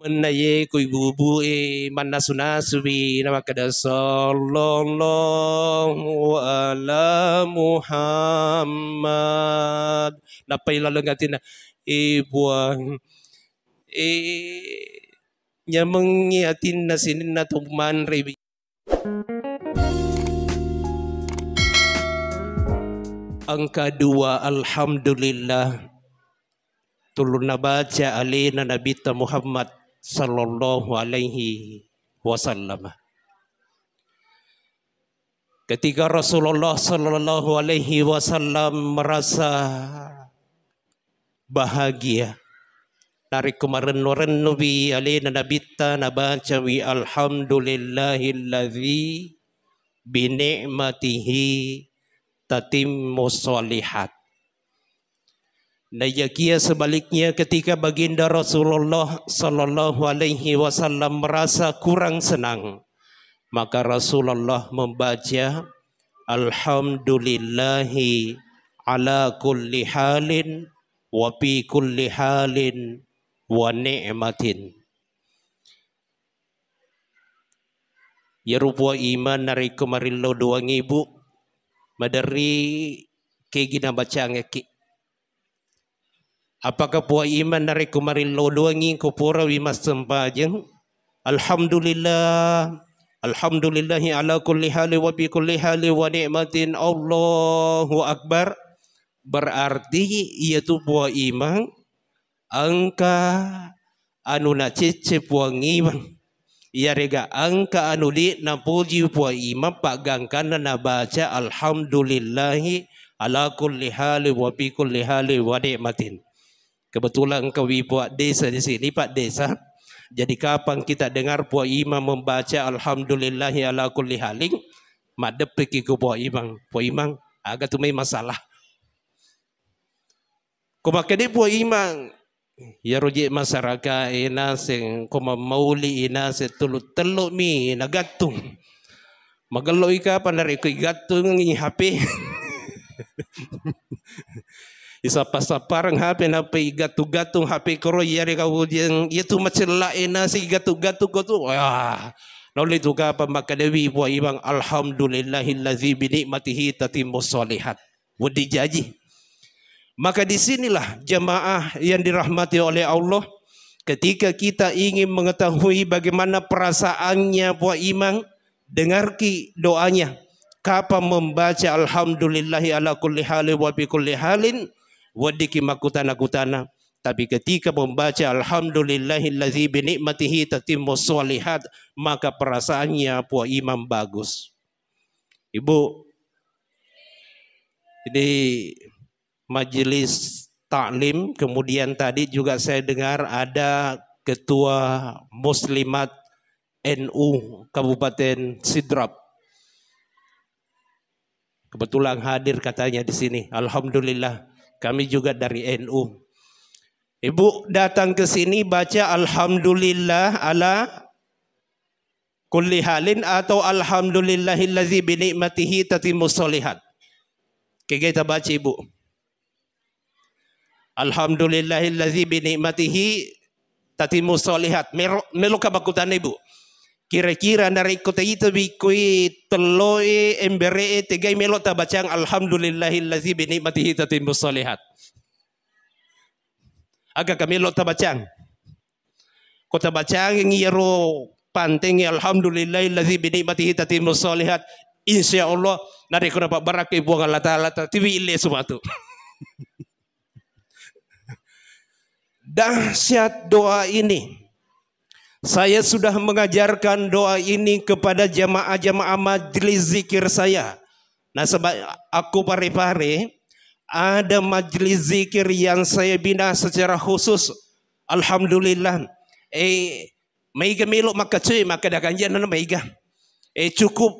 na ye ko ibubu manasunasu nama kada sallallahu ala Muhammad napay lalangatin na buang nyamang atin na sinin na tuman rebi. Ang kedua, alhamdulillah tulun nabaca alina Nabi Muhammad sallallahu alaihi wasallam. Ketika Rasulullah sallallahu alaihi wasallam merasa bahagia dari kemarin Nabi alina Nabi nabaca wi alhamdulillahilladzi bi ni'matihi tatimmu sholihat. Nayakia sebaliknya ketika baginda Rasulullah sallallahu alaihi wasallam merasa kurang senang, maka Rasulullah membaca alhamdulillahi ala kulli halin wa fi kulli halin wa ni'matin. Ya rupa iman nari kemarillo doang ibu madari ke gina baca ngeki. Apakah puan iman nari kemarillo doang ko pura wimas sempajeng alhamdulillah alhamdulillahi ala kulli hali wa bi kulli hali wa ni'matin Allahu akbar, berarti iaitu puan iman angka anu na cece puan iman ya rega angka anu di na puji puan iman pagangkan na baca alhamdulillahi ala kulli hali wa bi kulli hali wa ni'matin. Kebetulan engkau buat desa di sini Pak Desa. Jadi kapan kita dengar puan imam membaca alhamdulillahi ala kulli halin, madep pergi ke puan imam agak tumai masalah. Kau makan puan imam ya rojek masyarakat ina sing kau mauli ina setuluk teluk mi nagatung. Magalo ika pandari ko gatung ng HP. Isa pasaparang HP na pay gatu-gatong HP ko yari ka yang itu macam lain na si gatu-gatu ko tu. Wah, naulit ka pa makadawi po ibang alhamdulillahillazi bi ni'matihi tatimmu sholihat. Wadi jaji. Maka di sinilah jamaah yang dirahmati oleh Allah, ketika kita ingin mengetahui bagaimana perasaannya puan imam, dengarki doanya. Kapan membaca alhamdulillahi ala kulli halin wa bi kulli halin wadiki makutana-kutana. Tapi ketika membaca alhamdulillahillazi bi ni'matihi tatimmu sholihat, maka perasaannya puan imam bagus. Ibu, ini majelis taklim, kemudian tadi juga saya dengar ada ketua muslimat NU Kabupaten Sidrap. Kebetulan hadir katanya di sini. Alhamdulillah, kami juga dari NU. Ibu datang ke sini baca alhamdulillah ala kulli halin atau alhamdulillahillazi bi ni'matihi tatimmu sholihat. Kita baca ibu. Alhamdulillahillazi bi ni'matihi tatimmu sholihat. Melo kabakutan ibu. Kira-kira dari kota itu bikui teloi embere tegai melo tabacang alhamdulillahillazi bi ni'matihi tatimmu sholihat. Agak kami lo tabacang. Kota bacang yang iro panteng alhamdulillahillazi bi ni'matihi tatimmu sholihat. Insyaallah dari kuna pak barakai buang Allah taala tiwi ile semua tu. Dahsyat doa ini. Saya sudah mengajarkan doa ini kepada jamaah-jamaah majlis zikir saya. Nah, sebab aku pare-pare ada majlis zikir yang saya bina secara khusus. Alhamdulillah. Maiga melok maka cuy maka dah kanjian na maiga. Cukup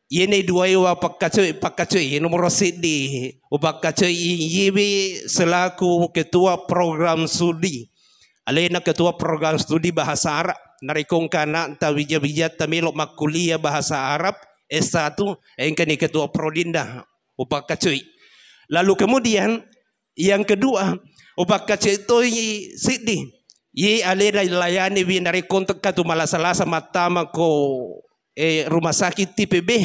ini dua iwa pakacuy nomor sidi upakacuy yibi selaku ketua program studi. Alena ketua program studi bahasa Arab narikong kana tawija-wija tamilok makuliah bahasa Arab S1 engkani ketua prodinda upakacuy. Lalu kemudian yang kedua upakacuy itu sidi Ye alena layani winari kontak katu malasala sama tama ko rumah sakit tipe B.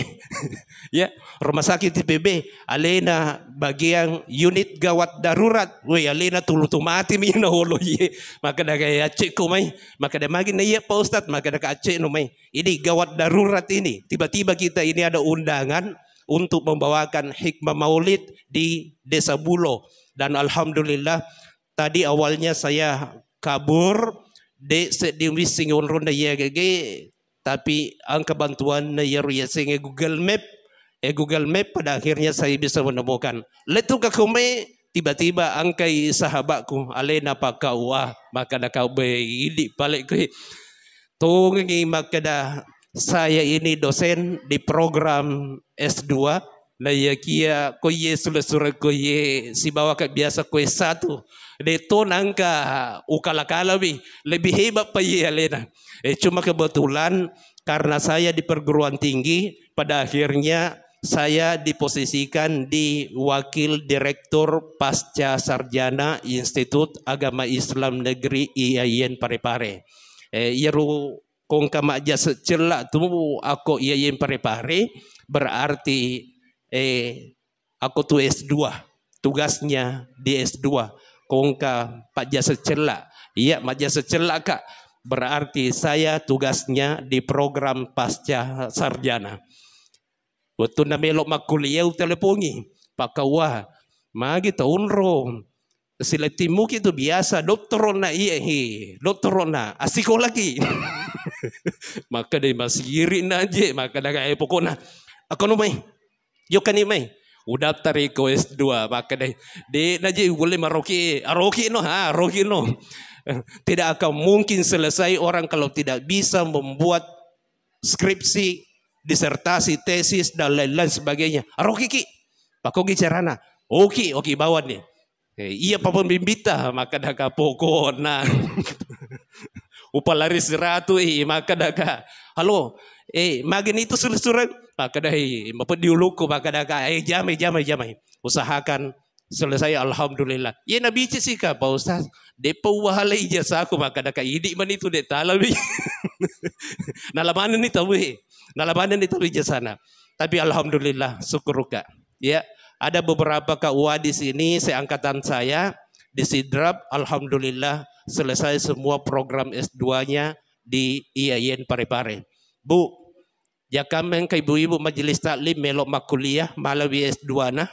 Ya, rumah sakit tipe B. Alena bagian unit gawat darurat. Woi, alena tulu mati mi na holo ye. Maka daga ya cek ko may. Maka daga magin na iya pa ustad. Maka daga cek no may. Ini gawat darurat ini. Tiba-tiba kita ini ada undangan untuk membawakan hikmah maulid di Desa Bulo. Dan alhamdulillah tadi awalnya saya kabur de sedimi singon ronda ya gege, tapi angka bantuan na ya singe Google Map pada akhirnya saya bisa menemukan letu ka kume tiba-tiba angkai sahabatku alena pakawa maka da kau be ini balik ke tungi maka da saya ini dosen di program S2 na ya kia ko ye surat ko ye si bawa ke biasa ko S1 deto nangka ukala-kalawi lebih hebat pa ye alena. Cuma kebetulan karena saya di perguruan tinggi pada akhirnya saya diposisikan di wakil direktur pasca sarjana Institut Agama Islam Negeri IAIN Parepare. Yeru kong kamaja secela tu aku IAIN Parepare berarti aku tuh S2 tugasnya di S2 kongka Pak Jasa Celak. Iya, Pak Jasa Celak Kak. Berarti saya tugasnya di program pasca sarjana. Waktu na melok makuliah telepongi. Pak Kawah, magi tahun rom. Sila timu itu biasa. Doktorona iya doktorona. Asiko lagi. Maka dia masih irin aja. Maka dia pokoknya. Ako numay. Yuk kan imay. Udah tarik ke S2 maka deh naji boleh maroki no tidak akan mungkin selesai orang kalau tidak bisa membuat skripsi disertasi tesis dan lain-lain sebagainya aroki ki pakogi carana oke bawa nih iya papun bimbita maka dah pokok nah upalari seratu maka dah halo magin itu surat maka dah mapediuluku maka dah jamai usahakan selesai alhamdulillah ya nabi sih ka Pak Ustaz depa wahala ijazah aku maka dah idi man itu de talabi nalabanan ni tahu ijazahna tapi alhamdulillah syukuruka ya ada beberapa kaua di sini seangkatan saya di Sidrap alhamdulillah selesai semua program S2-nya di IAIN Parepare. Bu, ya kami ke ibu-ibu majelis taklim melok makuliah malawi S2 na.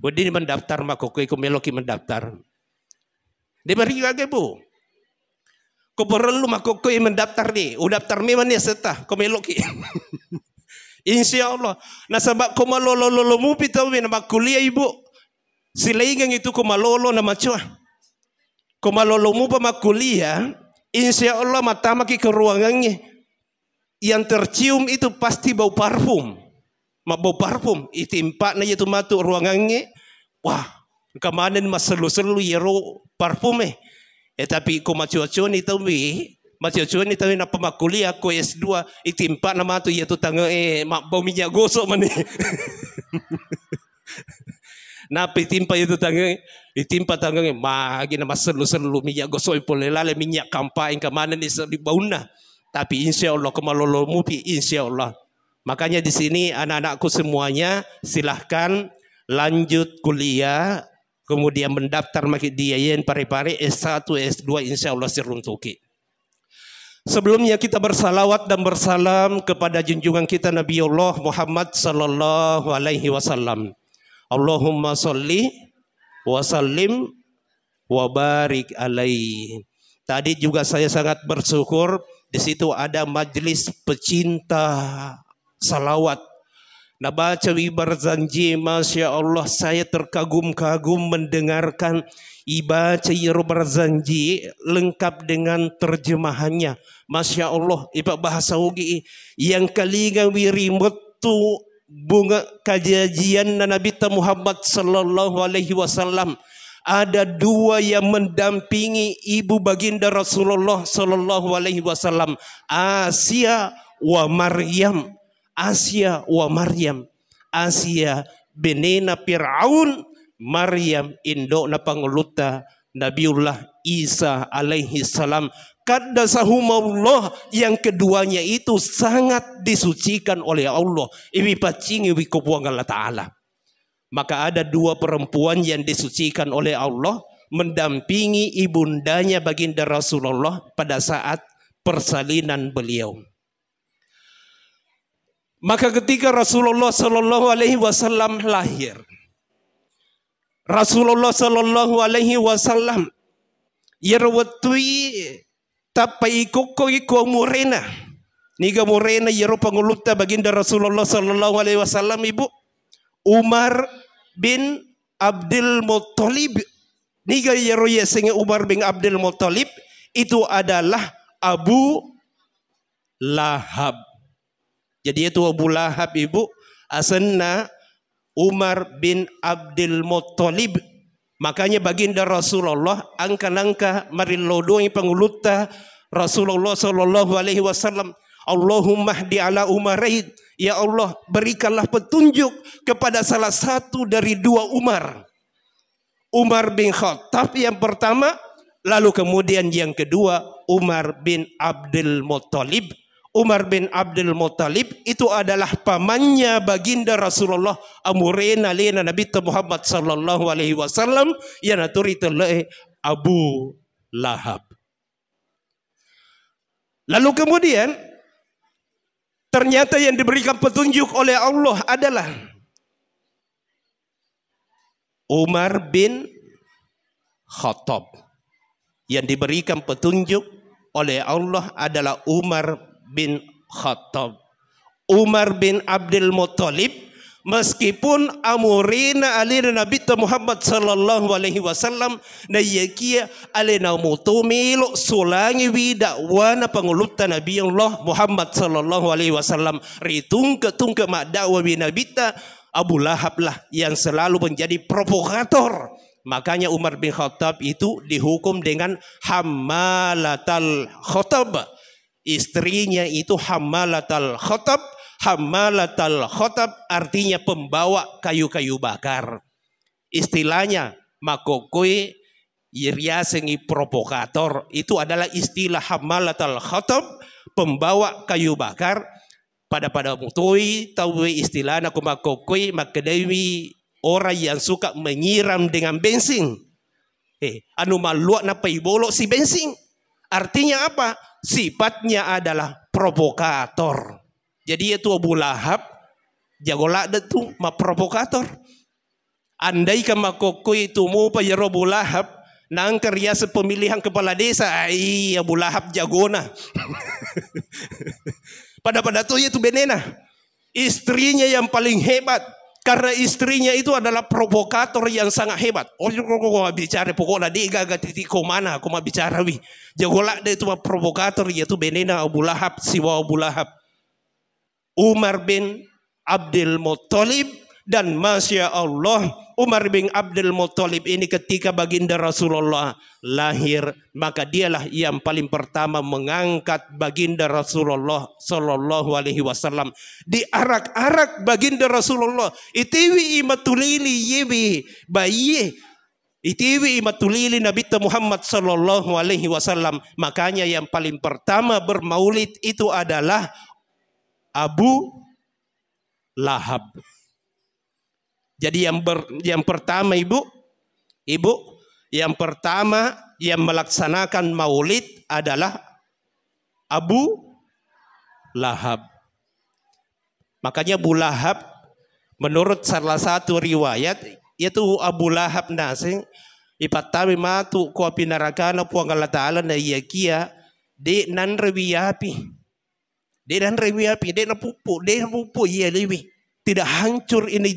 Wedi mendaftar makokoi ko meloki mendaftar. Di bari lagi bu. Ko perlu makokoi mendaftar ni. Udaftar memang ni setah ko meloki. Insyaallah. Na sabab ko malolo mu pitaw na makuliah ibu. Silaingan itu ko malolo na macua. Ko malolo mu pa makuliah, insyaallah matama ki ke ruangannya. Yang tercium itu pasti bau parfum. Bau parfum. Itimpa na itu matu ruangannya. Wah, kemarin mas selu-selu yero parfum tapi ko macuacuan itu na pemakuliah ko S2 itimpa na matu yaitu tangga bau minyak gosok mani. Napi timpa itu tangga itimpa tangga magi na mas selu-selu minyak gosok ipolelale minyak kampain kemarin di bauna. Tapi insya Allah kemalolo mupi insya Allah. Makanya di sini anak-anakku semuanya silahkan lanjut kuliah, kemudian mendaftar di IAIN Parepare S1, S2 insya Allah siruntuki. Sebelumnya kita bersalawat dan bersalam kepada junjungan kita Nabi Allah Muhammad sallallahu alaihi wasallam. Allahumma sholli wa sallim wa barik alaihi. Tadi juga saya sangat bersyukur. Di situ ada majelis pecinta salawat. Nabaca berjanji, Masya Allah saya terkagum-kagum mendengarkan ibaca berjanji lengkap dengan terjemahannya. Masya Allah, iba bahasa ugi yang kalinga wirimutu bunga kajian Nabi Muhammad sallallahu alaihi wasallam. Ada dua yang mendampingi ibu baginda Rasulullah sallallahu alaihi wasallam, Asia wa Maryam. Asia wa Maryam. Asia benena Fir'aun, Maryam indok na panguluta Nabiullah Isa alaihi salam. Qaddasahumullah, yang keduanya itu sangat disucikan oleh Allah. Ibi pacingi wi kubuang Allah Ta'ala. Maka ada dua perempuan yang disucikan oleh Allah mendampingi ibundanya baginda Rasulullah pada saat persalinan beliau. Maka ketika Rasulullah Sallallahu Alaihi Wasallam lahir, Rasulullah Sallallahu Alaihi Wasallam yerwatui tapai koko iko morena, niga morena yero panguluta baginda Rasulullah Sallallahu Alaihi Wasallam ibu Umar bin Abdul Muttalib. Niga yero yesenge Umar bin Abdul Muttalib itu adalah Abu Lahab. Jadi itu Abu Lahab ibu asalna Umar bin Abdul Muttalib. Makanya baginda Rasulullah angka-angka marilodoi panguluta Rasulullah Sallallahu Alaihi Wasallam, Allahumma hdi ala Umaraid, ya Allah berikanlah petunjuk kepada salah satu dari dua Umar. Umar bin Khattab yang pertama, lalu kemudian yang kedua Umar bin Abdul Muttalib. Umar bin Abdul Muttalib itu adalah pamannya baginda Rasulullah amurena lena Nabi Muhammad Sallallahu Alaihi Wasallam yang naturi telai Abu Lahab. Lalu kemudian ternyata yang diberikan petunjuk oleh Allah adalah Umar bin Khattab. Yang diberikan petunjuk oleh Allah adalah Umar bin Khattab. Umar bin Abdul Muttalib meskipun amurina alina Nabi Muhammad Sallallahu Alaihi Wasallam na yakia alina mutumilo sulangi wi dakwana pangulutan Nabi Allah Muhammad Sallallahu Alaihi Wasallam ritungke mak dakwa wi Nabi Abu Lahab lah yang selalu menjadi provokator. Makanya Umar bin Khattab itu dihukum dengan hammalatal khatab. Istrinya itu hammalatal khatab. Hammalatal khatab artinya pembawa kayu-kayu bakar. Istilahnya makokoi yiriasengi provokator. Itu adalah istilah hammalatal khatab, pembawa kayu bakar. Pada mutoi tahu istilahnya kumakokoi makadewi orang yang suka menyiram dengan bensin. Anu maluak na paibolo si bensin. Artinya apa? Sifatnya adalah provokator. Jadi itu Abu Lahab jagola itu ma provokator. Andai kan makokoi itu mau pa yaro Abu Lahab nang kerja pemilihan kepala desa, Abu Lahab jagona. Pada tuh itu benena. Istrinya yang paling hebat. Karena istrinya itu adalah provokator yang sangat hebat. Oh, kok bicara pokoknya dia gak titik mana aku mau bicara wi. Jagolah dia itu provokator yaitu benena Abu Lahab, siwa Abu Lahab. Umar bin Abdul Muttalib dan Masya Allah Umar bin Abdul Muttalib ini ketika baginda Rasulullah lahir, maka dialah yang paling pertama mengangkat baginda Rasulullah Sallallahu Alaihi Wasallam. Diarak-arak baginda Rasulullah. Itiwi imatulili yebi bayi. Itiwi imatulili Nabi Muhammad Sallallahu Alaihi Wasallam. Makanya yang paling pertama bermaulid itu adalah Abu Lahab. Jadi yang pertama ibu yang pertama yang melaksanakan maulid adalah Abu Lahab. Makanya Abu Lahab menurut salah satu riwayat yaitu Abu Lahab nasing ipatami matu ko pinarakana po ang Allah Ta'ala na iyakia de nan rewiapi. De nan rewiapi, de napupu iya lewi. Tidak hancur ini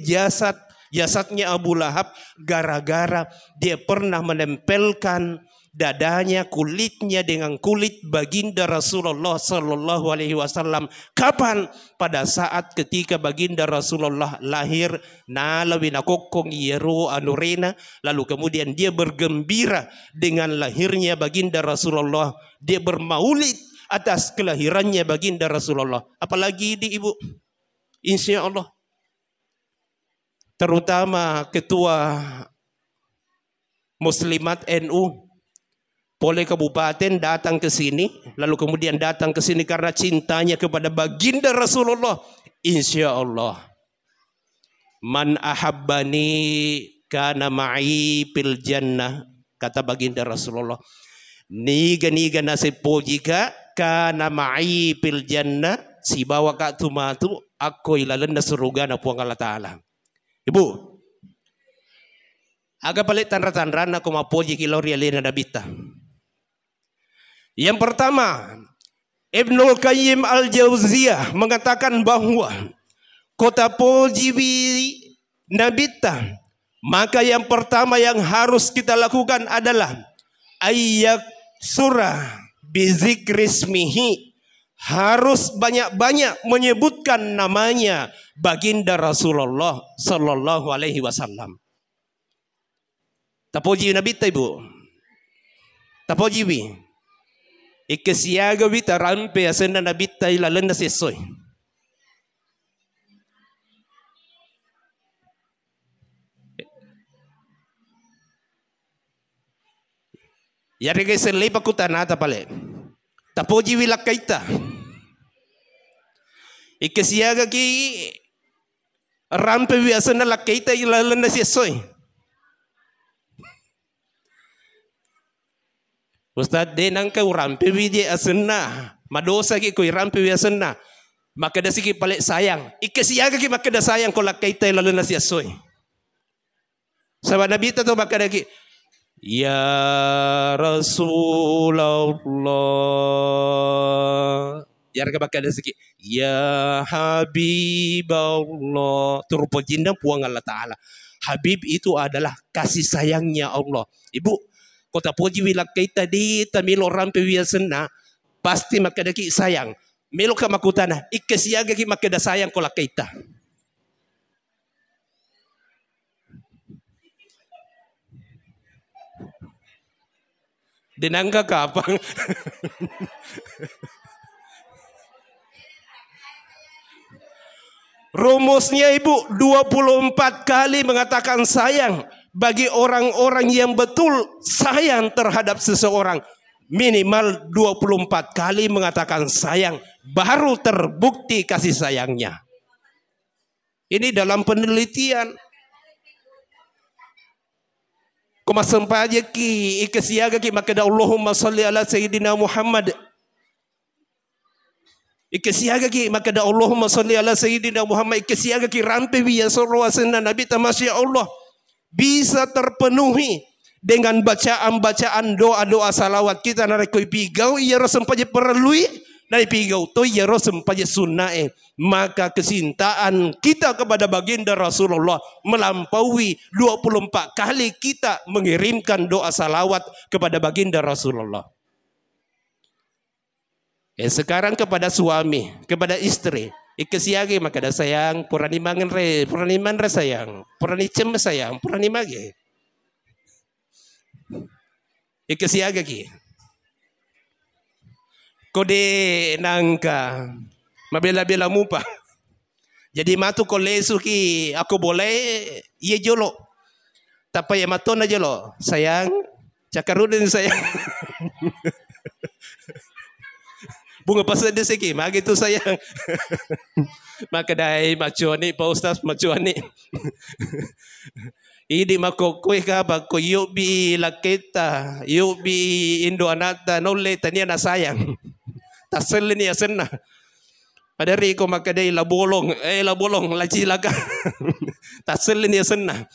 jasadnya Abu Lahab gara-gara dia pernah menempelkan dadanya, kulitnya dengan kulit baginda Rasulullah Sallallahu Alaihi Wasallam. Kapan? Pada saat ketika baginda Rasulullah lahir, nalawinakokong yeru anurena, lalu kemudian dia bergembira dengan lahirnya baginda Rasulullah. Dia bermaulid atas kelahirannya baginda Rasulullah. Apalagi di ibu, insya Allah. Terutama ketua Muslimat NU Oleh kabupaten datang ke sini, lalu kemudian datang ke sini karena cintanya kepada baginda Rasulullah. Insya Allah, man ahabbani kana ma'i fil jannah, kata baginda Rasulullah. Niga nasib pojika kana ma'i fil jannah, si bawa ka tumatu aku ilalan na surga na puang Allah Ta'ala. Ibu, aga palit tanda-tanda na kumapoji kilauria lena nabita. Yang pertama, Ibnul Qayyim Al-Jauziyah mengatakan bahwa kota pojiwi nabita, maka yang pertama yang harus kita lakukan adalah ayyak surah bizikrismihi, harus banyak-banyak menyebutkan namanya baginda Rasulullah sallallahu alaihi wasallam. Tapoji nabita ibu, tapojiwi ikasiaga wita rampe asena nabita ilalan na sesoy. Yari kay senlay pakutan nata pale. Tapoji wilak kaita. Ikasiaga ki rampe wi asena lakaita ilalan na sesoy. Ustad de nang kau rampe widi asena madosa ki koi rampe wi asena maka da siki pale sayang ikasiaga ki maka da sayang ko lakaita lalu na siya soy saban nabita to maka da ki ya Rasulullah ya ka maka da siki ya Habiballah turpo jinda puang Allah Ta'ala. Habib itu adalah kasih sayangnya Allah. Ibu, kota poji wilak kita di tamilo rampe wiasena pasti makadaki sayang. Melo ka makutana ikasiaga ki makada sayang ko kita. Dinangga kapang. Rumusnya ibu 24 kali mengatakan sayang. Bagi orang-orang yang betul sayang terhadap seseorang, minimal 24 kali mengatakan sayang baru terbukti kasih sayangnya. Ini dalam penelitian. Kumasampaja ki ikasiaga ki makada Allahumma salli ala sayyidina Muhammad. Ikasiaga ki makada Allahumma salli ala sayyidina Muhammad. Ikasiaga ki rampe biya sallallahu alaihi wasallam Nabi tamasya Allah. Bisa terpenuhi dengan bacaan-bacaan doa-doa salawat kita narekoi pigau iya rosempaje perlui nai pigau to iya rosempaje sunnae, maka kesintaan kita kepada baginda Rasulullah melampaui 24 kali kita mengirimkan doa salawat kepada baginda Rasulullah. Sekarang kepada suami, kepada istri, ikasiage makada sayang, purani mangan re, purani man re sayang, purani cem sayang, purani mage. Ikasiage ki. Kode nangka, mabela-bela mo pa. Jadi matu kolesu ki, ako boleh, iya jolo. Tapay mato na jolo, sayang, cakarudin sayang. Bunga pasal dia segi, magi tu sayang. Maka dai macuani pa ustaz macuani. Idi makokoi ka ba ko yubi laketa, yubi Indo anata nole tania na sayang. Tasel ni asenna. Padari ko makadai labolong, labolong lacilaka. Tasel ni asenna.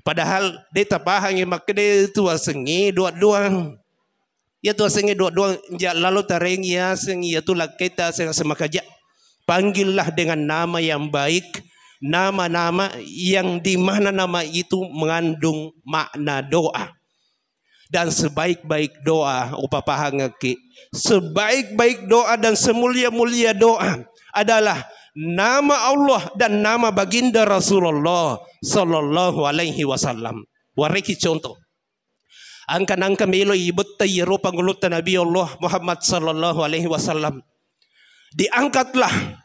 Padahal dia tapahang makadai tu asengi dua-dua. Ya tu asengi dua-dua lalu tareng ya sengi ya tu laketa seng semakaja. Panggillah dengan nama yang baik, nama-nama yang di mana nama itu mengandung makna doa. Dan sebaik-baik doa upapahangaki, sebaik-baik doa dan semulia-mulia doa adalah nama Allah dan nama baginda Rasulullah sallallahu alaihi wasallam. Wariki contoh. Angka-angka melo ibut tayyiro pangulutan Nabi Allah Muhammad sallallahu alaihi wasallam. Diangkatlah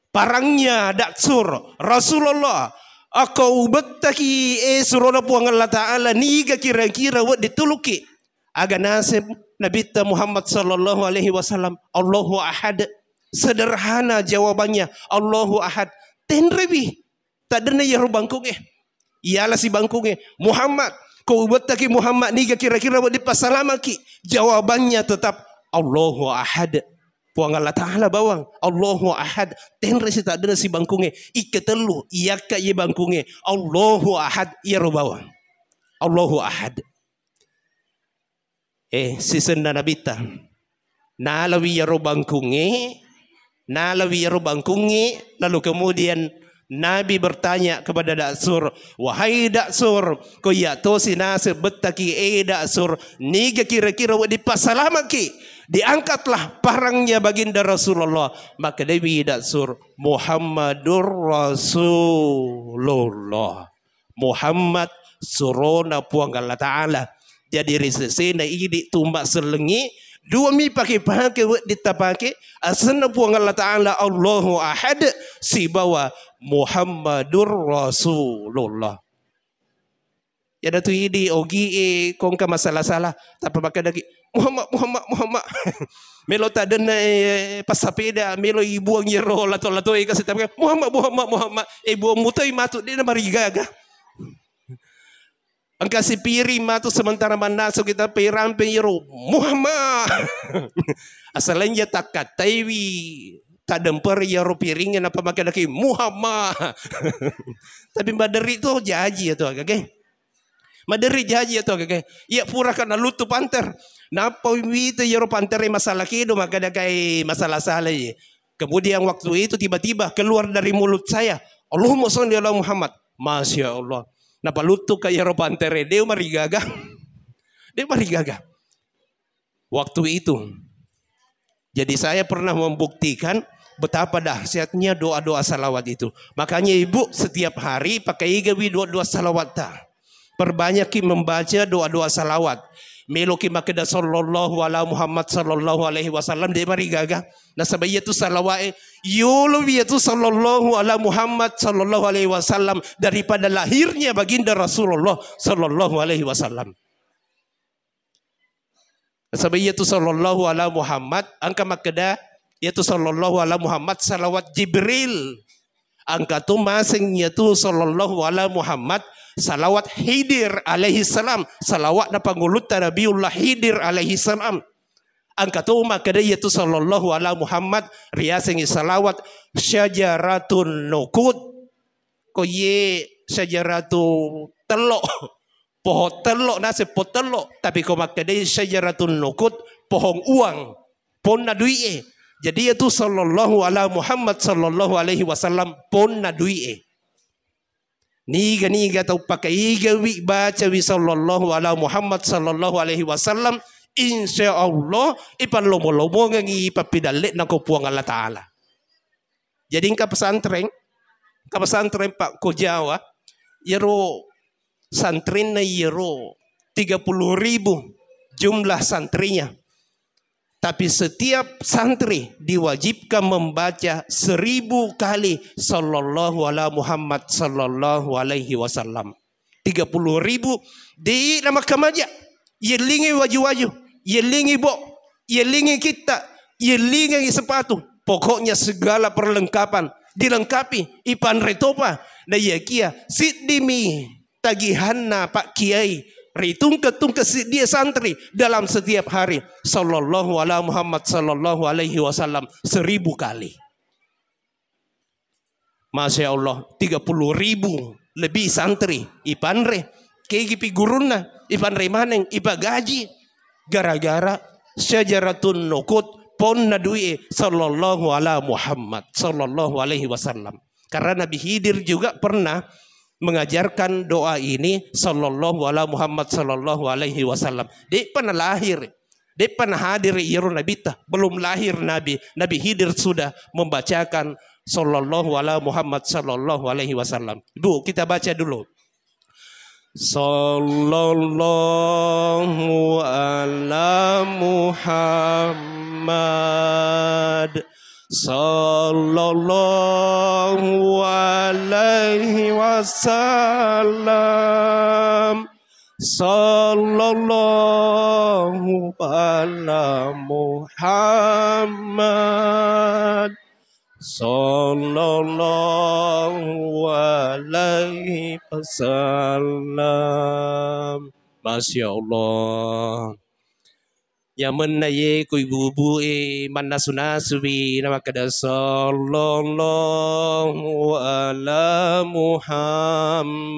parangnya daksur Rasulullah aku betaki surola puang Allah Ta'ala niga kira-kira wat dituluki Aga nasib Nabi Muhammad sallallahu alaihi wasallam Allahu ahad. Sederhana jawabannya Allahu ahad. Tenrebi. Tak ada ya bangkungnya. Ialah si bangkungnya Muhammad. Kau buat taki Muhammad ni kira-kira buat dipasalamaki. Jawabannya tetap Allahu ahad. Puang Allah Ta'ala bawang Allahu ahad. Tenre si tak ada si bangkungnya. Iketelu iya ka ye bangkungnya Allahu ahad iya ro bawang. Allahu ahad. Si senda nabita. Nalawi ya ro bangkungnya. Lalu kemudian Nabi bertanya kepada Daksur, wahai Daksur, kau ya to si nasir betaki Daksur, niga kira-kira di pasalamaki, diangkatlah parangnya baginda Rasulullah. Maka Nabi Daksur, Muhammadur Rasulullah. Muhammad surona puang Allah Ta'ala. Jadi risesena ini tumbak selengi, dua mi pakai ditapake, asana puang Allah Ta'ala Allahu ahad, si bawa Muhammadur Rasulullah. Ya datu ini ogi kongka masalah-salah tapi pakai lagi Muhammad melo tak ada pasapeda melo ibu ang yero lato-lato kasi tapi Muhammad ibu mutai matu dia marigaga. Ang kasi piri matu sementara manaso kita piramping yero Muhammad. Asalnya tak kataiwi tak dempar ya piringnya apa makan lagi Muhammad. Tapi maderi tu jaji tu agak. Maderi jaji tu agak. Ia pura kana lutu panter. Napa wita ya panter masalah kido maka ada kai masalah salah. Kemudian waktu itu tiba-tiba keluar dari mulut saya Allahumma shalli ala Muhammad. Masya Allah. Napa lutu kaya panter dia marigaga. Dia marigaga. Waktu itu. Jadi saya pernah membuktikan betapa dahsyatnya doa-doa salawat itu. Makanya ibu setiap hari pakai igawi doa-doa salawat ta. Perbanyaki membaca doa-doa salawat. Meloki makeda sallallahu ala Muhammad sallallahu alaihi wasallam dia mari gaga. Nasabaya tu salawat yulu tu sallallahu ala Muhammad sallallahu alaihi wasallam daripada lahirnya baginda Rasulullah sallallahu alaihi wasallam. Nasabaya tu sallallahu ala Muhammad angka makeda yaitu sallallahu ala Muhammad salawat Jibril. Angka tu masingnya tu sallallahu ala Muhammad salawat Hidir alaihi salam. Salawat na pangulut Nabiullah Hidir alaihi salam. Angka tu makada yaitu sallallahu ala Muhammad riasing salawat syajaratun nukud. Koye syajaratu telok. Pohon telok nasi pohon telok. Tapi ko makada syajaratun nukud pohon uang. Pohon nadui Jadi itu sallallahu ala Muhammad sallallahu alaihi wasallam pun nadui Niga tau pakai igawi baca wi sallallahu ala Muhammad sallallahu alaihi wasallam insyaallah ipan lomo-lomo ngi papidalit na ko puang Allah Ta'ala. Jadi ka pesantren Pak ko Jawa yero santrin na yero 30.000 jumlah santrinya. Tapi setiap santri diwajibkan membaca 1000 kali sallallahu ala Muhammad sallallahu alaihi wasallam. 30.000 di nama kamaja. Yelingi waju-waju, yelingi bo, yelingi kita, yelingi sepatu. Pokoknya segala perlengkapan dilengkapi ipan retopa. Na yakia sidimi tagihanna Pak Kiai. Ritung ketung dia santri dalam setiap hari sallallahu ala Muhammad sallallahu alaihi wasallam 1000 kali. Masya Allah 30.000 lebih santri ipanre kegipi guruna ipanre maneng ipa gaji gara-gara syajaratun nukut pon nadui sallallahu ala Muhammad sallallahu alaihi wasallam. Karena Nabi Hidir juga pernah mengajarkan doa ini sallallahu ala Muhammad sallallahu alaihi wasallam. Dia pernah lahir, dia pernah hadir iru Nabi belum lahir Nabi Hidir sudah membacakan sallallahu ala Muhammad sallallahu alaihi wasallam. Ibu kita baca dulu. Sallallahu ala Muhammad sallallahu alaihi wasallam Sallallahu ala Muhammad. Sallallahu alaihi wasallam. Masya Allah. Ya menaye ku ibu-ibu mana sunasubi nama kada sallallahu ala Muhammad.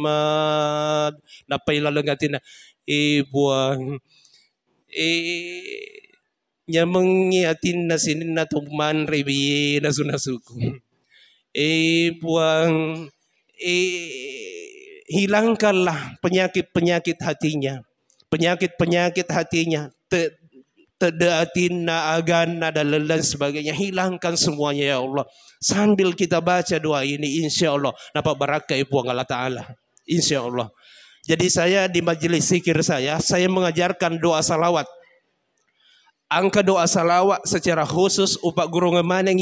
Napai lalengatin buang nya mengiatin na sinin na tuman rebi na sunasuku. Buang hilangkanlah penyakit-penyakit hatinya. Penyakit-penyakit hatinya. Tedatin na agan na dan sebagainya, hilangkan semuanya ya Allah. Sambil kita baca doa ini insya Allah dapat barakah ibu Allah Ta'ala insya Allah. Jadi saya di majelis zikir saya mengajarkan doa salawat. Angka doa salawat secara khusus upak guru ngemaneng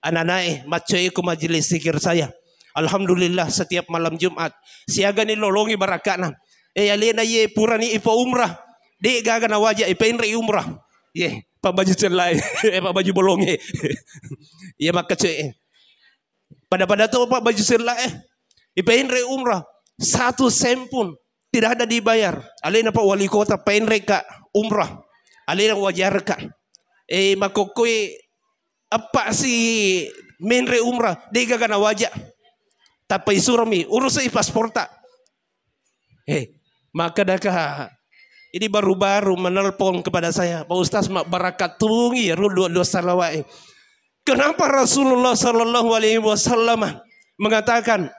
anak-anak macai ku majelis zikir saya. Alhamdulillah setiap malam Jumat siaga ni lolongi barakana. Alina ye purani ipa umrah. Di gaga na wajah ipain re umrah. Ye, pa baju celai, pa baju bolonge. Ye maka cuy. Pada tu pa baju celai, ipain re umrah. Satu sen pun tidak ada dibayar. Alina pa wali kota pain re ka umrah. Alina wajar ka. Makokoi apa si main re umrah. Di gaga na wajah. Tapi surami urus paspor tak. Maka dah ini baru-baru menelpon kepada saya, Pak Ustaz mak barakat tungi ya dua salawat. Kenapa Rasulullah sallallahu alaihi wasallam mengatakan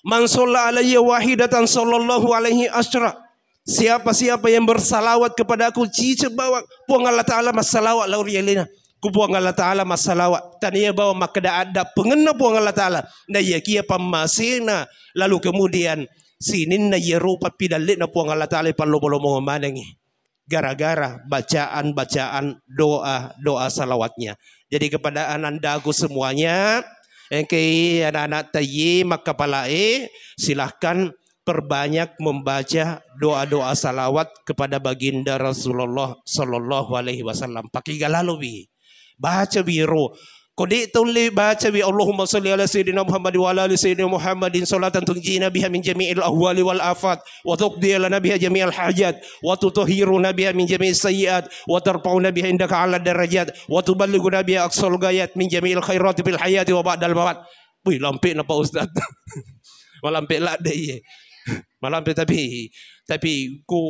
man shalla alayya wahidatan sallallahu alaihi asyra. Siapa-siapa yang bersalawat kepada aku cice bawa puang Allah Ta'ala masalawat laurialina. Ku puang Allah Ta'ala masalawat. Tania bawa maka ada pengena puang Allah Ta'ala. Na ya kia pamasina lalu kemudian sinin na yerupa pidalit na puang Allah Ta'ala palo-palo mo manengi. Gara-gara bacaan doa salawatnya. Jadi kepada anandaku semuanya, anak-anak tayi makapalae, silahkan perbanyak membaca doa-doa salawat kepada baginda Rasulullah sallallahu alaihi wasallam. Pakai galalobi. Baca biro. Kodi tuli baca bi Allahumma salli ala sayyidina Muhammad wa ala ali sayyidina Muhammadin salatan tunjina biha min jami'il ahwali wal afat wa tuqdi lana biha jami'al hajat wa tutahhiruna biha min jami'is sayyiat wa tarfa'una biha indaka 'ala darajat wa tuballighuna biha aqsal ghayat min jami'il khairat fil hayati wa ba'dal mamat. Wih lampik na Pak Ustaz. Malampik lah deh. Malampik tapi ku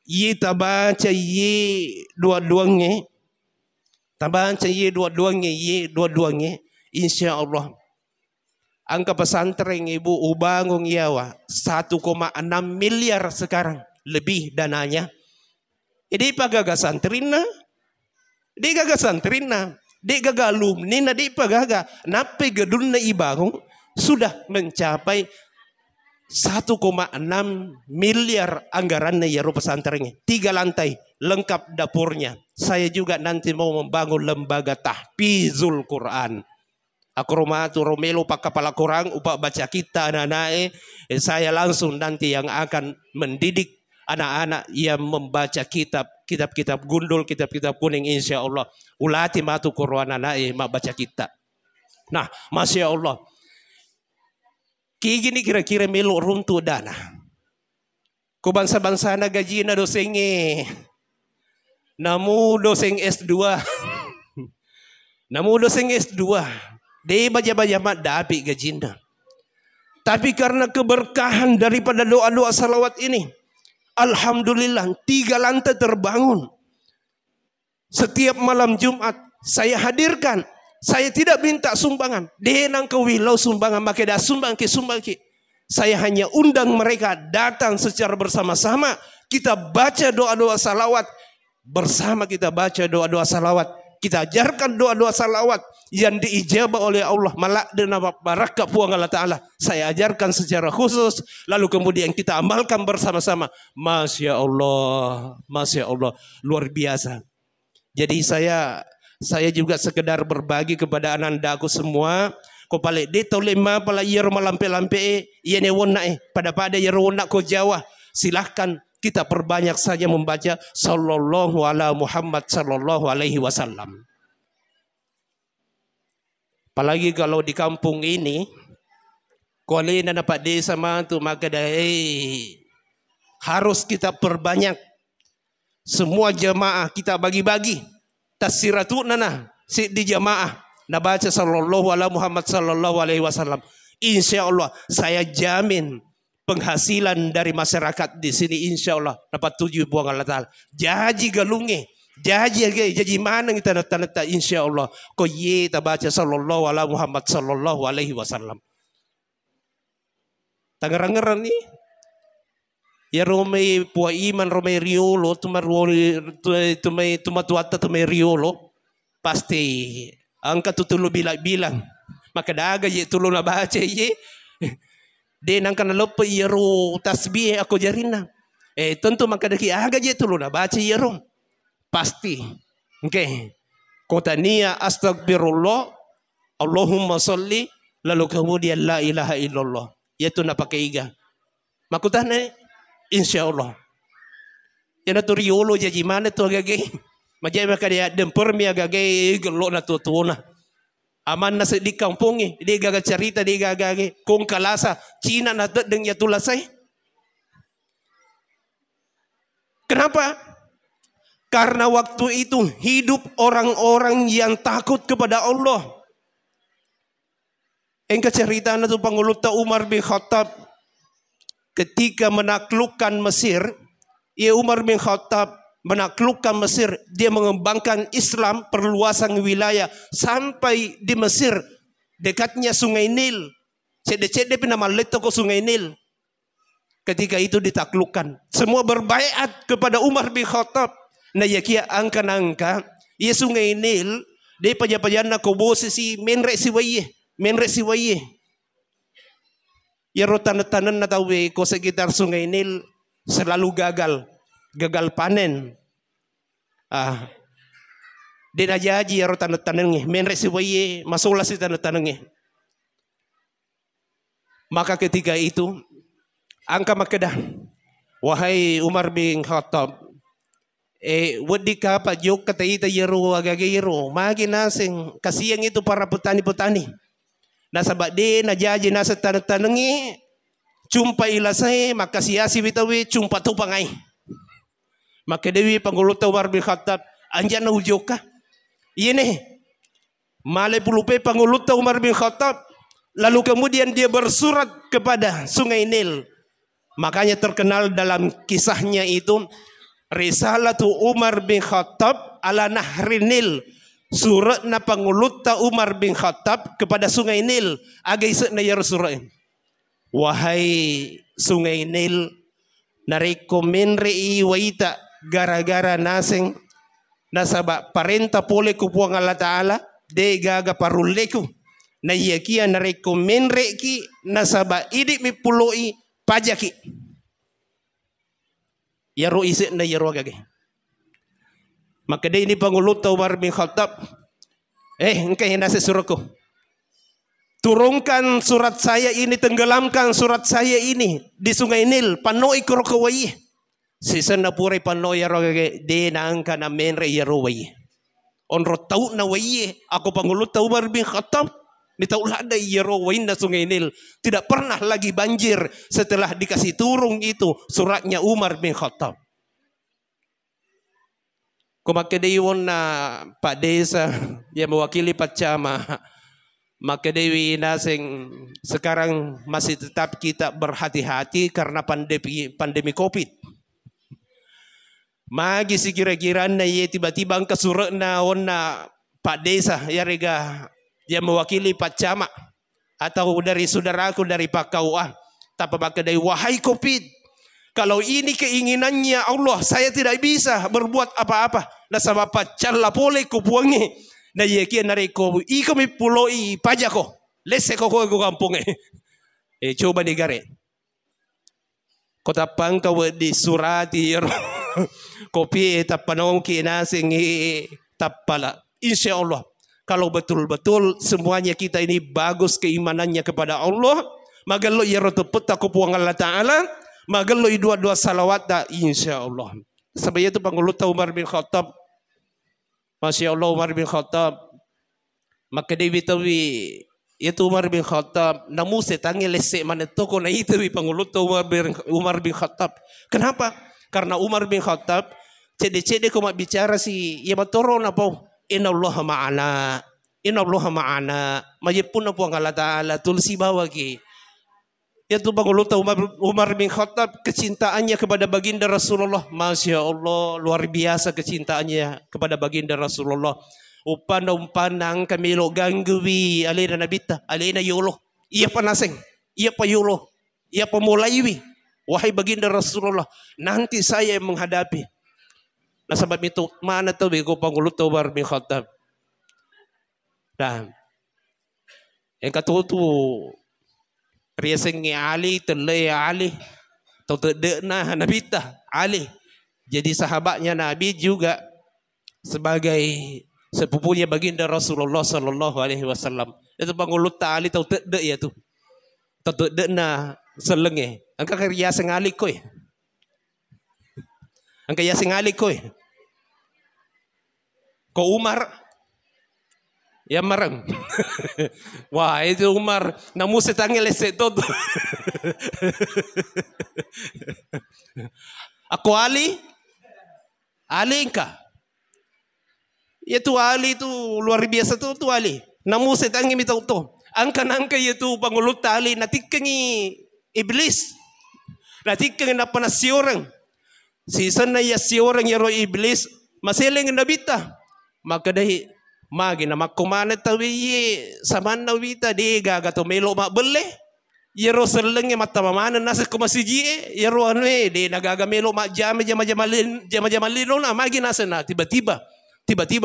ye tabaca ye dua-duanya. Tambahan saya dua-duanya insya Allah angka pesantren ibu ubangung yawa 1,6 miliar sekarang lebih dananya. Jadi pagagasan trina di gagasan trina di gagalum nina di pagaga nape gedun na ibangung sudah mencapai 1,6 miliar anggarannya ya pesantrennya 3 lantai lengkap dapurnya. Saya juga nanti mau membangun lembaga tahfizul Quran. Aku rumatu romelo pak kepala Quran upak baca kita anak-anak. Saya langsung nanti yang akan mendidik anak-anak yang membaca kitab-kitab gundul, kitab-kitab kuning insya Allah. Ulati matu Quran anak-anak mak baca kita. Nah, masya Allah. Kayak gini kira-kira melu runtuh dana. Ku bangsa-bangsa na gaji na dosengi. Namu doseng S2. Namu doseng S2. Dia baja-baja mat dapi gajinda. Tapi karena keberkahan daripada doa-doa salawat ini. Alhamdulillah 3 lantai terbangun. Setiap malam Jumat saya hadirkan. Saya tidak minta sumbangan. Denang ke wilau sumbangan. Maka dah sumbang ke. Saya hanya undang mereka datang secara bersama-sama. Kita baca doa-doa salawat. Bersama kita baca doa-doa salawat. Kita ajarkan doa-doa salawat yang diijabah oleh Allah. Malak dan barakah puang Allah Ta'ala. Saya ajarkan secara khusus. Lalu kemudian kita amalkan bersama-sama. Masya Allah. Masya Allah. Luar biasa. Jadi saya juga sekedar berbagi kepada anak-anakku semua. Ko pale dito lima pala yer malampe-lampe iya ne wonna pada yer wonna ko Jawa. silahkan kita perbanyak saja membaca sallallahu ala Muhammad sallallahu alaihi wasallam. Apalagi kalau di kampung ini, kalau na dapat desa mantu maka harus kita perbanyak. Semua jamaah kita bagi-bagi tasiratu nana di jamaah nabaca sallallahu ala Muhammad sallallahu alaihi wasallam. Insya Allah saya jamin penghasilan dari masyarakat di sini insya Allah dapat 7 buang Allah Ta'ala. Jaji galunge, jaji mana kita nata insya Allah. Ko ye tabaca sallallahu ala Muhammad sallallahu alaihi wasallam. Tangerang-ngeran ni. Ya romay puwa iman romay riolo tumatuata tumay riolo pasti angka tutulo bilang maka daga ye tulo na baca ye. De nang kanalopo yero tasbih ako jarina. Tentu makadaki aga je tulo na baca yero. Pasti. Okay. Kota niya astagfirullah. Allahumma salli. Lalu kemudian la ilaha illallah. Yaitu napakaiga. Makutan insya Allah. Yan na to riolo jaji mana to agagay. Majay makadaya dempermi agagay galo na tutuna. Aman na sa di kampung di gagacarita di gagagi kung kalasa Cina na deng ya tulasay. Kenapa? Karena waktu itu hidup orang-orang yang takut kepada Allah. Engkau cerita na tu Panguluta Umar bin Khattab ketika menaklukkan Mesir, ya Umar bin Khattab menaklukkan Mesir, dia mengembangkan Islam, perluasan wilayah sampai di Mesir dekatnya Sungai Nil. Cede-cede nama leto ke Sungai Nil. Ketika itu ditaklukkan, semua berbaiat kepada Umar bin Khattab. Nah ya kia angka-angka, ya Sungai Nil, dia paja-pajan na kubose si menre si waye. Ya rotan-tanan na tawe ko sekitar Sungai Nil selalu gagal panen. Dia najaji ya rotan-tanannya menre si waye masulah si tanah-tanahnya. Maka ketika itu angka makedah, wahai Umar bin Khattab, wadi ka pa jok kataita yero agagayero magi nasing kasiyang itu para petani-petani. Nasa bade najaji nasa tanah-tanahnya cumpa ilasay makasiyasi bitawi cumpa tu pangai. Maka Dewi Panguluta Umar bin Khattab anjan na ujok ka. Ini malay pulupe Panguluta Umar bin Khattab. Lalu kemudian dia bersurat kepada Sungai Nil. Makanya terkenal dalam kisahnya itu Risalatu Umar bin Khattab ala Nahri Nil. Surat na Panguluta Umar bin Khattab kepada Sungai Nil. Agay na yar surat. Wahai Sungai Nil, narekomen rei waita gara-gara naseng nasaba parenta pole kupuang Allah Ta'ala de gaga paruleku na yakia narekomen reki nasaba idi mi puloi pajaki yaro isi na yaro agage. Maka de ini Panguluta Umar bin Khattab engkau nasa suratku, turunkan surat saya ini, tenggelamkan surat saya ini di Sungai Nil, panoi kurokawai. Sisa na pure panoi yarogage de na angka na menre yarowai. Onro tau na wai ako Panguluta Umar bin Khattab ni tau lada yarowai na Sungai Nil. Tidak pernah lagi banjir setelah dikasih turun itu suratnya Umar bin Khattab. Kumakadewon na Pak Desa yang mewakili Pak Camat, maka Dewi naseng sekarang masih tetap kita berhati-hati karena pandemi COVID. Magi si kira-kira na ye tiba-tiba ang kasurok na Pak Desa ya rega yang mewakili Pak Camat atau dari saudaraku dari Pak Kauah. Tapi maka Dewi wahai COVID, kalau ini keinginannya Allah, saya tidak bisa berbuat apa-apa. Nasa bapak cala pole ko buangi. Na yekia nareko iko mi puloi pajako. Lese ko kampung coba digare. Kota pangka di surati kopi tapanong kinasing tapala. Insya Allah kalau betul-betul semuanya kita ini bagus keimanannya kepada Allah, magalo ya roto peta ko puang Allah Ta'ala, Magaloy dua-dua salawat da insyaallah. Sabaya itu panguluta Umar bin Khattab. Masya Allah Umar bin Khattab. Maka dia bitawi itu Umar bin Khattab. Namu setangi lesek mana toko na itu panguluta Umar bin Khattab. Kenapa? Karena Umar bin Khattab cede-cede ko bicara si ya matoro na po. Inna Allah ma'ana. Inna Allah ma'ana. Majipun na po ang Allah Ta'ala. Tulsi bawagi. Yaitu panguluta Umar bin Khattab, kecintaannya kepada baginda Rasulullah, Masya Allah, luar biasa kecintaannya kepada baginda Rasulullah. Upanang kamilo gangguwi alina nabita alina yulo iya panaseng iya pa yulo iya pa mulaiwi wahai baginda Rasulullah, nanti saya yang menghadapi. Nah sebab itu mana tahu bego panguluta Umar bin Khattab. Nah yang kata tu riaseng Ali telai Ali atau terdekna Nabita Ali jadi sahabatnya Nabi juga sebagai sepupunya baginda Rasulullah Sallallahu Alaihi Wasallam. Itu pangulut Ali atau terdek ya tu atau terdekna selenge angka riaseng Ali koi angka riaseng Ali koi ko Umar ya marang. Wah itu Umar namu setangil lesek todo. Aku Ali engkau. Itu Ali itu luar biasa tu Ali. Namu setangil mitau tu. Angka itu pangulut Ali natikengi iblis. Natikengi na panas si orang. Si sana ya si orang ya roh iblis maseleng nabita. Maka dahi magi na makumana tawi ye saman na wita de gaga to melo mak bele yero selenge mata mamana nasa kumasiji yero anwe de nagaga melo mak jama lino na magi nasa na tiba-tiba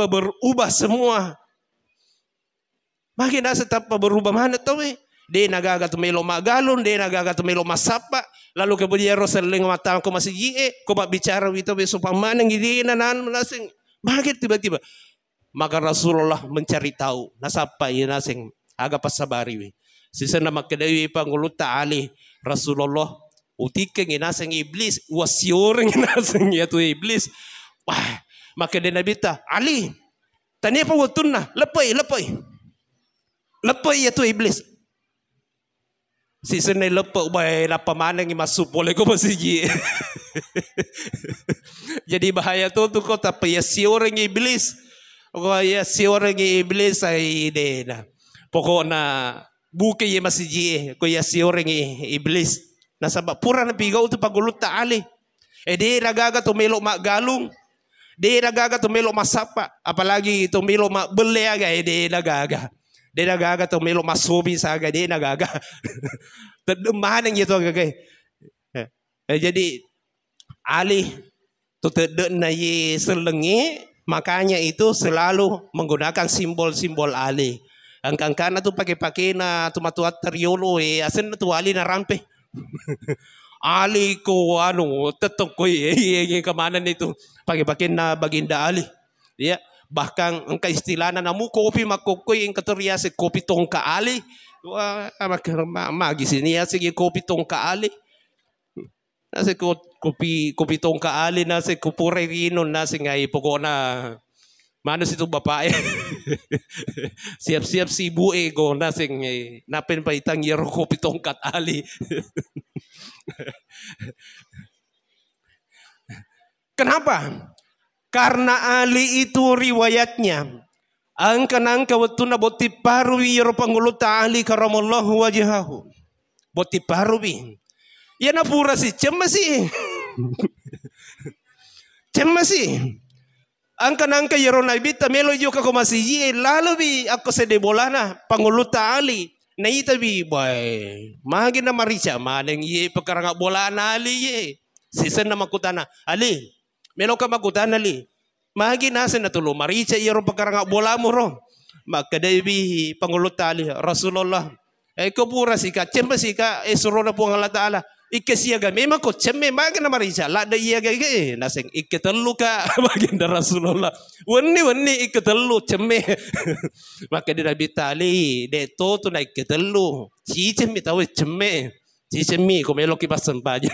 berubah semua magi nasa tapa berubah mana tawi de nagaga to melo mak galon de nagaga to melo mak sapa lalu kemudian yero selenge mata kumasiji ko mak bicara wita be supamana ngidi nanan nasing magi tiba-tiba. Maka Rasulullah mencari tahu nasapa ya nasing aga pasabari sisa na makadawi panguluta Ali Rasulullah utikeng inasing iblis wasioreng inasing yaitu iblis. Wah maka dia nabita Ali tanya pa watun na lepay yaitu iblis sisa na lepay bay napamanang masuk boleh ko masigi. Jadi bahaya tu ko tapi ya sioreng iblis. Kaya si orang iblis ay de na pokok na buke ye masiji kaya si orang iblis nasaba pura na pigaw tu pagulut ta Ali de nagaga tumelo mak galung de nagaga tumelo masapa apalagi tumelo mak beleaga de nagaga tumelo masubi saga de nagaga tedemahan yang itu agak jadi Ali tu tedek na ye selengi. Makanya itu selalu menggunakan simbol-simbol Ali. Angkang-angkana tu pakai na tumatuat teriolo asen tu Ali na rampe. Ali ko tetok ko kemanan itu pakai na baginda Ali. Ya, bahkan engka istilahna namu kopi makokoy yang katoriase kopi tongka Ali. Wah, magi sini ya sige kopi tongka Ali. Nasi kopi tongka Ali nasi kupure rino nasi ngai pokoknya mana situ bapak siap-siap si ibu ego nasi ngai napen pa itang yero kopi tongkat Ali. Kenapa? Karena Ali itu riwayatnya angka watuna boti parwi yero panguluta Ali karamallahu wajahahu boti parwi. Ya na pura si cemasi. Angka yero naibita melo yo kako masiji lalu bi ako sede bolana panguluta Ali. Na ita bi boy. Magi na maricha maneng ye pekaranga bolana Ali ye. Sisen na makutana Ali. Melo ka makutana Ali. Magi nasa na tulo maricha yero pekaranga bola mo ro. Maka bi panguluta Ali Rasulullah. Ko pura sika cemasi ka suruh na po ang Allah Ta'ala. Ikesiaga memang ko cemme maga na marisa la da iyaga naseng iketelu ka baginda Rasulullah wani iketelu cemme maka dia Nabi Tali de to na iketelu ci cemme tahu cemme Si semi ko melok kipas sempaja.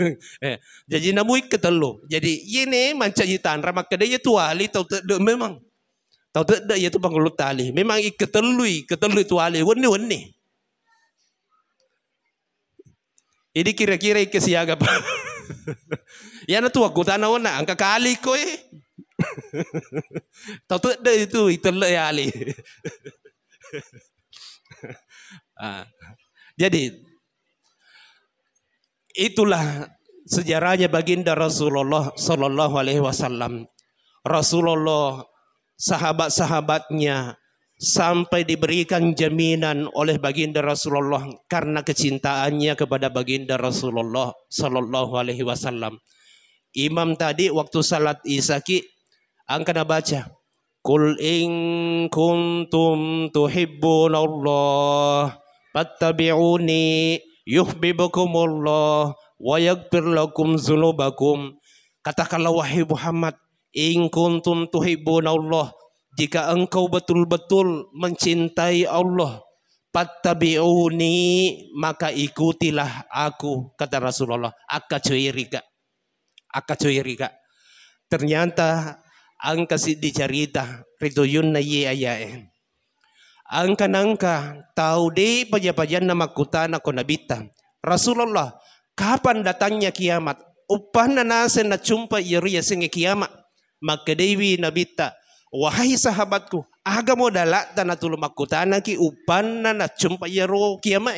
Jadi namui ketelu. Jadi ini manca jitan ramak kedai tu ali tau de memang. Tau de ya tu pangulut tali. Memang ketelu tu ali wenne. Ini kira-kira kesiaga pa. Ya na tu aku tanah wana angka kali ko Tau de itu le ya ali. Jadi itulah sejarahnya baginda Rasulullah Sallallahu Alaihi Wasallam. Rasulullah, sahabat-sahabatnya sampai diberikan jaminan oleh baginda Rasulullah karena kecintaannya kepada baginda Rasulullah Sallallahu Alaihi Wasallam. Imam tadi waktu salat isaki angkana baca, Qul in kuntum tuhibbunallah fattabi'uni yuhibbukumullah wa yaghfir lakum dzunubakum. Katakanlah wahai Muhammad, in kuntum tuhibbunallah, jika engkau betul-betul mencintai Allah, fattabi'uni, maka ikutilah aku, kata Rasulullah. Aka cuirika. Ternyata angka si dicarita riduyun na ye ayain. Angka tahu deh pajapajan nama kutana ko nabita. Rasulullah, kapan datangnya kiamat? Upana nasen na jumpa iriya singe kiamat. Maka dewi nabita, wahai sahabatku, aga mo dalata na tulong makutana ki upana na jumpa iro kiamat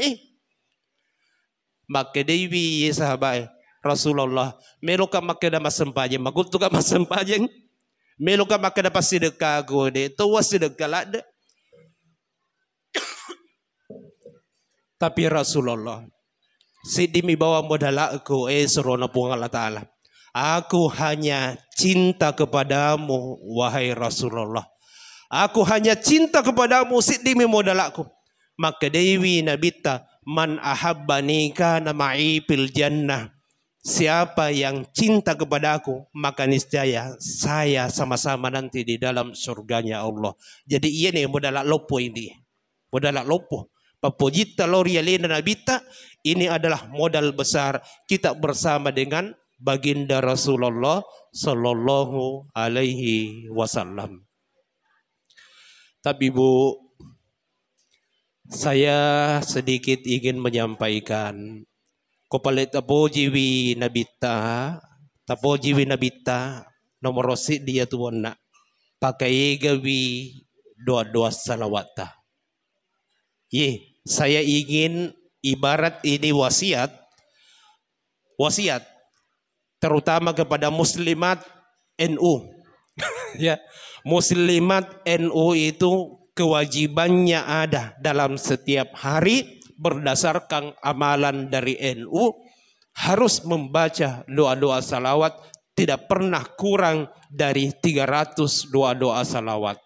Maka dewi sahabat Rasulullah, melo ka makada masampajan, magutu ka masampajan, melo ka makada pasideka ko de, tuwa sideka lada. Tapi Rasulullah, sidimi bawa modal aku serona pun Allah Ta'ala. Aku hanya cinta kepadamu, wahai Rasulullah. Aku hanya cinta kepadamu, sidimi modal aku. Maka dewi nabita, man ahabbani kana ma'i fil jannah. Siapa yang cinta kepada aku, maka niscaya saya sama-sama nanti di dalam surganya Allah. Jadi ini modal lopo ini. Modal lopo. Papojita loria lena nabita, ini adalah modal besar kita bersama dengan baginda Rasulullah Sallallahu Alaihi Wasallam. Tapi Bu, saya sedikit ingin menyampaikan kepada tapo jiwi nabita nomor rosi dia tu wana pakai gawi doa salawata. Saya ingin ibarat ini wasiat terutama kepada muslimat NU. Ya, muslimat NU itu kewajibannya ada dalam setiap hari berdasarkan amalan dari NU harus membaca doa-doa salawat tidak pernah kurang dari 300 doa-doa salawat.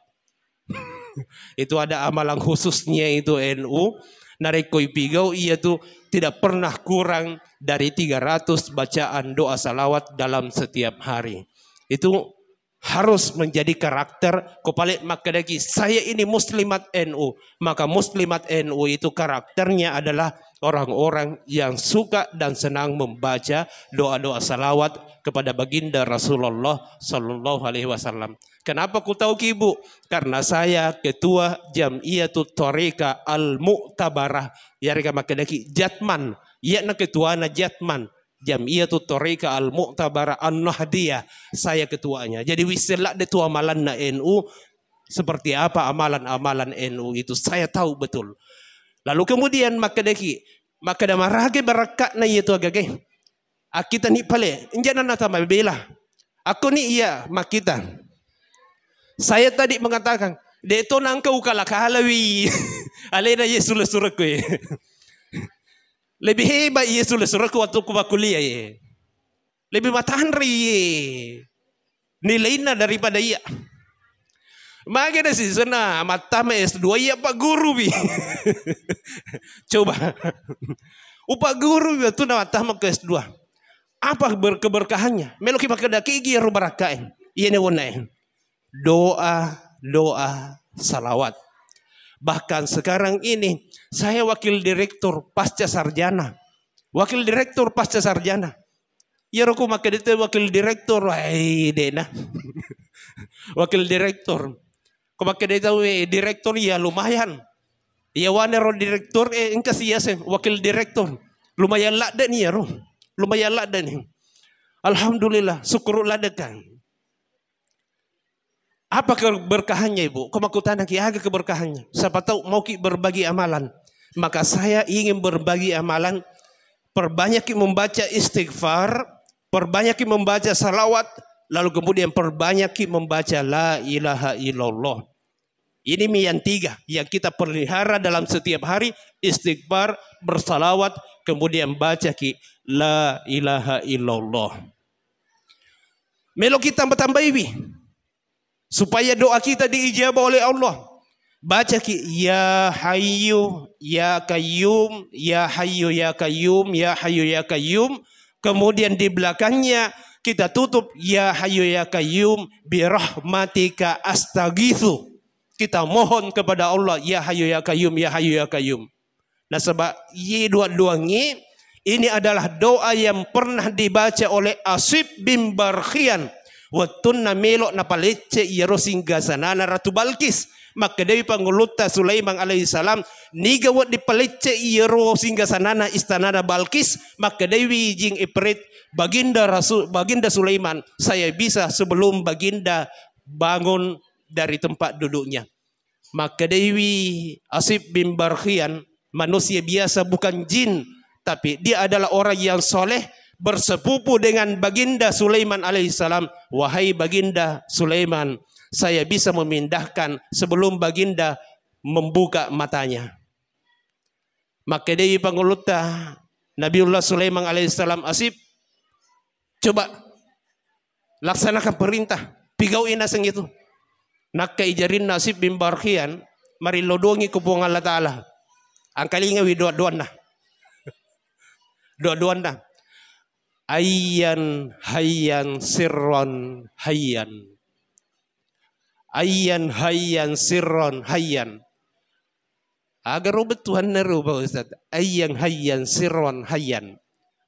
Itu ada amalan khususnya itu NU. Narikoi pigau ia tuh tidak pernah kurang dari 300 bacaan doa salawat dalam setiap hari. Itu harus menjadi karakter kopalik makadaki saya ini muslimat NU. Maka muslimat NU itu karakternya adalah orang-orang yang suka dan senang membaca doa-doa salawat kepada baginda Rasulullah Sallallahu Alaihi Wasallam. Kenapa ku tahu Ibu? Karena saya ketua Jam'iyatut Thariqah Al-Mu'tabarah. Yarika makadaki Jatman. Ia na ketua na Jatman. Jam'iyatut Thariqah Al-Mu'tabarah An-Nahdiyah. Saya ketuanya. Jadi wiselak de tu amalan na NU seperti apa amalan-amalan NU itu saya tahu betul. Lalu kemudian makadaki makada marage barakat na itu agage. Kita ni pale, injana na tama bela. Aku ni iya makita. Saya tadi mengatakan, deto nangka ukalakalawi. Alena Yesus suruhku. Lebih hebat Yesus suruhku waktu kuliah ye. Lebih matahari ye. Nilainya daripada iya. Makanya sih sana matama S2 iya Pak Guru bi. Coba. Pak Guru itu nama matama ke S2. Apa keberkahannya? Meloki makada kigi rubarakain. Iya ne wonain. Doa salawat. Bahkan sekarang ini saya wakil direktur pasca sarjana. Wakil direktur pasca sarjana. Ya roku maka itu wakil direktur, ay dena. Wakil direktur. Kau maka itu direktur ya lumayan. Ya wana ro direktur engkas iya sen wakil direktur. Lumayan lah dan ya ro. Lumayan lah dan. Alhamdulillah, syukurlah dekan. Apa keberkahannya ibu? Kau maku tanya agak keberkahannya. Siapa tahu mau ki berbagi amalan. Maka saya ingin berbagi amalan. Perbanyaki membaca istighfar. Perbanyaki membaca salawat. Lalu kemudian perbanyaki membaca la ilaha illallah. Ini yang tiga yang kita pelihara dalam setiap hari. Istighfar, bersalawat, kemudian baca ki la ilaha illallah. Melo kita tambah ibi. Supaya doa kita diijabah oleh Allah. Baca ki ya hayyu ya qayyum ya hayyu ya qayyum ya hayyu ya qayyum. Kemudian di belakangnya kita tutup ya hayyu ya qayyum bi rahmatika astaghitsu. Kita mohon kepada Allah ya hayyu ya qayyum ya hayyu ya qayyum. Nah sebab dua-dua ini adalah doa yang pernah dibaca oleh Asib bin Barkhian. Wattunna melok na palece yero singgasanana Ratu Balkis. Maka Dewi Panguluta Sulaiman alaihissalam niga wat di palece yero singgasanana istanana Balkis. Maka Dewi jing iprit baginda Sulaiman, saya bisa sebelum baginda bangun dari tempat duduknya. Maka Dewi Asib bin Barkhian manusia biasa bukan jin, tapi dia adalah orang yang soleh. Bersepupu dengan baginda Sulaiman alaihissalam. Wahai baginda Sulaiman, saya bisa memindahkan sebelum baginda membuka matanya. Maka Dewi Panguluta Nabiullah Sulaiman alaihissalam Asib, coba laksanakan perintah pigauin aseng itu. Nak ijarin Asib bin Barkhian mari lodongi kupung Allah Ta'ala. Angkalinga wi doa-doan nah. Doa-doan nah. Ayyan hayyan sirron hayyan. Ayyan hayyan sirron hayyan. Agar betuan na rupa Ustaz. Ayyan hayyan sirron hayyan.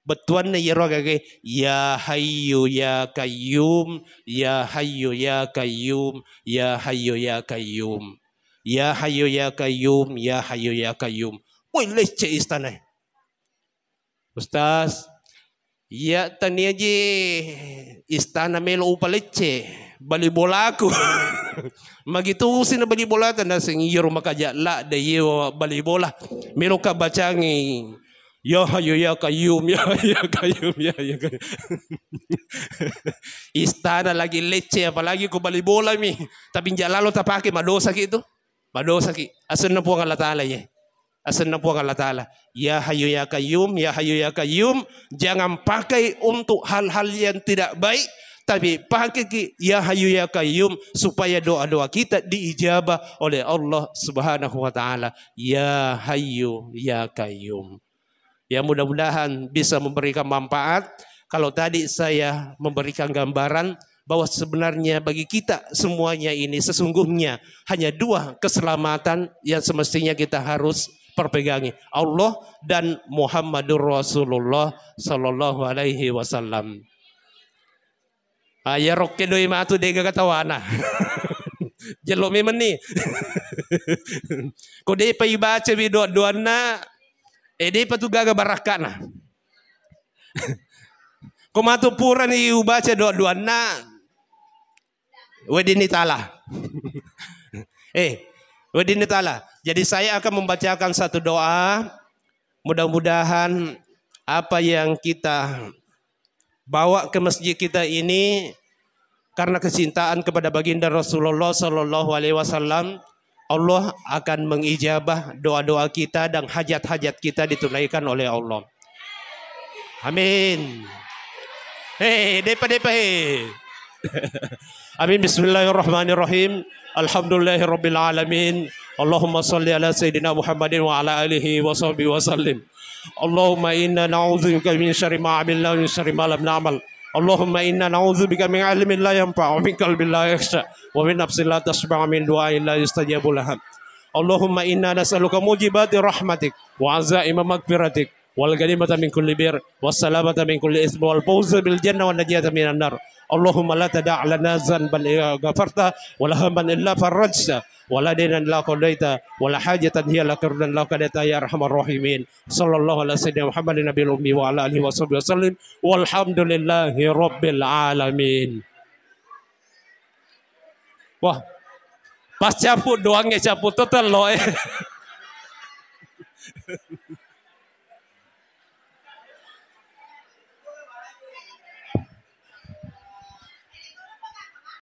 Betuan na yero kage ya hayyu ya qayyum ya hayyu ya qayyum ya hayyu ya qayyum ya hayyu ya qayyum ya hayyu ya qayyum. Woi lecce istana. Ustaz, ya tani aja istana melo upalece bali bola aku. Magitu sina bali bola tanda sing iyo makaja la de iyo bali bola. Melo ka bacangi ya hayu ya qayyum ya ya qayyum ya ya qayyum. Istana lagi lece apalagi ko bali bola mi. Tapi jalalo tapake madosa ki itu. Madosa ki. Asan na po ang Allah Ta'ala ya. Asan na po ang Allah Ta'ala. Ya hayu ya qayyum, ya hayu ya qayyum. Jangan pakai untuk hal-hal yang tidak baik. Tapi pakai ya hayu ya qayyum. Supaya doa-doa kita diijabah oleh Allah Subhanahu wa Ta'ala. Ya hayu ya qayyum. Ya mudah-mudahan bisa memberikan manfaat. Kalau tadi saya memberikan gambaran bahwa sebenarnya bagi kita semuanya ini sesungguhnya hanya dua keselamatan yang semestinya kita harus perpegangi, Allah dan Muhammadur Rasulullah sallallahu alaihi wasallam. Ya rokke doi matu dega katawana. Jelo memang nih. Ko dei pa ibaca bi doa-doana dei pa tu gaga barakana. Ko matu pura ni ubaca doa-doana wedinitala. Wedinitala. Jadi saya akan membacakan satu doa. Mudah-mudahan apa yang kita bawa ke masjid kita ini karena kecintaan kepada baginda Rasulullah sallallahu alaihi wasallam, Allah akan mengijabah doa-doa kita dan hajat-hajat kita ditunaikan oleh Allah. Amin. Depa. Amin. Bismillahirrahmanirrahim. Alhamdulillahirabbil alamin. Allahumma salli ala sayyidina Muhammadin wa ala alihi wa sahbihi wa sallim. Allahumma inna na'udzubika min syarri ma 'amilna wa min syarri ma lam na'mal. Allahumma inna na'udzubika min 'ilmin la yanfa' wa min qalbin la yakhsha wa min nafsin la tashba' min du'ain la yustajabu laha. Allahumma inna nas'aluka mujibati rahmatik wa azaima maghfiratik والغنيمة من كل بر والسلامة من كل إثم والفوز بالجنة والنجاة من النار. اللهم لا تدع لنا ذنبا إلا غفرته ولا هما إلا فرجته ولا دينا إلا قضيته ولا حاجة هي لك رضا لك قضيتها يا أرحم الراحمين. صلى الله على سيدنا محمد النبي الأمي وعلى آله وصحبه وسلم والحمد لله رب العالمين. Wah, pas cabut doangnya cabut total loh.